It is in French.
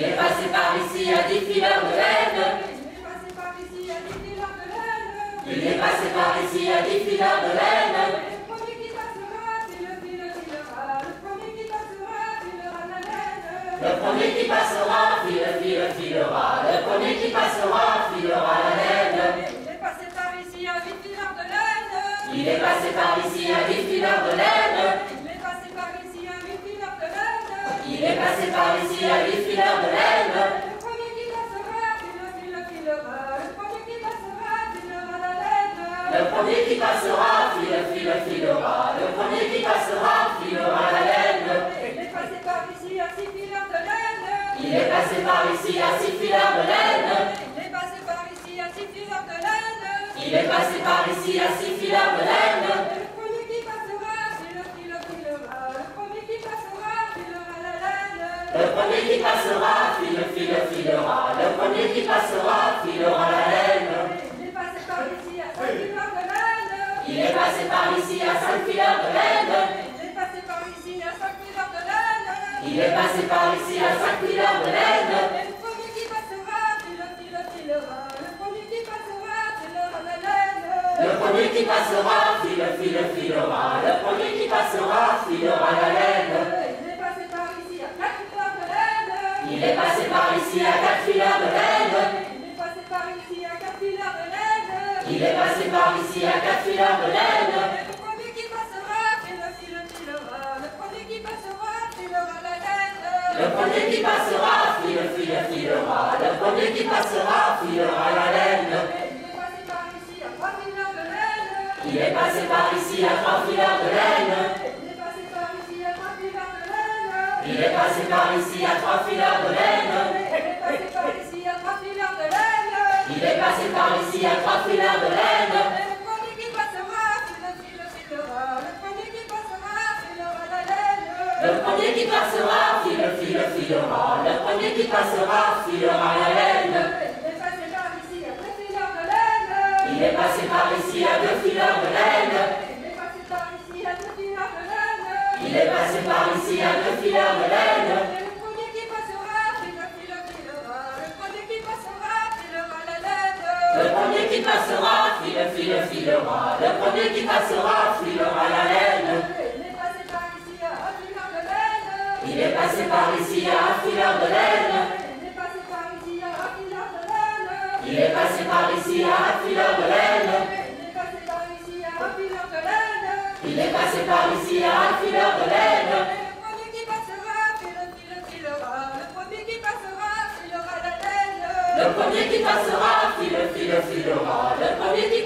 Il est passé par ici à 10 fileurs de laine. Il est passé par ici à 10 fileurs de laine. Le premier qui passera, filera. Le premier qui passera, filera la laine. Le premier qui passera, filera. Le premier qui passera, filera la laine. Il est passé par ici à 8 fileurs de laine. Il est passé par ici à 10 fileurs de laine. Il est passé par ici à 8 fileurs de laine. Il est passé par ici à 8 fileurs de laine. Le premier qui passera, filera. Le premier qui passera, filera la laine. Le premier qui passera, filera. Le premier qui passera, filera la laine. Il est passé par ici à 6 fileurs de laine. Il est passé par ici à 6 fileurs de laine. Il est passé par ici à 6 fileurs de laine. Il est passé par ici à 6 fileurs de laine. Le premier qui passera, filera. Le premier qui passera, filera la laine. Le premier qui passera, filera. Le premier qui passera, filera la laine. Il est passé par ici à 5 fileurs de laine. Il est passé par ici à 5 fileurs de laine. Il est passé par ici à 5 fileurs de laine. Il est passé par ici à 5 fileurs de laine. Le premier qui passera, filera. Le premier qui passera, filera la laine. Le premier qui passera, filera. Le premier qui passera, filera la laine. Il est passé par ici à 4 fileurs de laine. Il est passé par ici à 4 fileurs de laine. Il est passé par ici à 4 fileurs de laine. Il est passé par ici à 4 fileurs de laine. Le premier qui passera, filera. Le premier qui passera, filera la laine. Le premier qui passera, filera. Le premier qui passera, filera la laine. Il est passé par ici à 3 fileurs de laine. Il est passé par ici à 3 fileurs de laine. Il est passé par ici à 3 fileurs de laine. Il est passé par ici à 3 fileurs de laine. Il est passé par ici à 3 fileurs de laine. Le premier qui passera, filera. Le premier qui passera, filera la laine. Le premier qui passera, filera. Le premier qui passera, filera la laine. Il est passé par ici à 2 fileurs de laine. Il est passé par ici à 2 fileurs de laine. Il est passé par ici à 2 fileurs de laine. Le premier qui passera, filera. Le premier qui passera, filera la laine. Le premier qui passera, filera. Le premier qui passera, filera la laine. Il est passé par ici à 1 fileur de laine. Il est passé par ici à 1 fileur de laine. Il est passé par ici à 1 fileur de laine. Il est passé par ici à 1 fileur de laine. Il est passé par ici à 1 fileur de laine. Il est passé par ici à 1 fileur de laine. Le premier qui passera, filera. Le premier qui passera, filera la laine. Le premier qui passera, filera. Le premier qui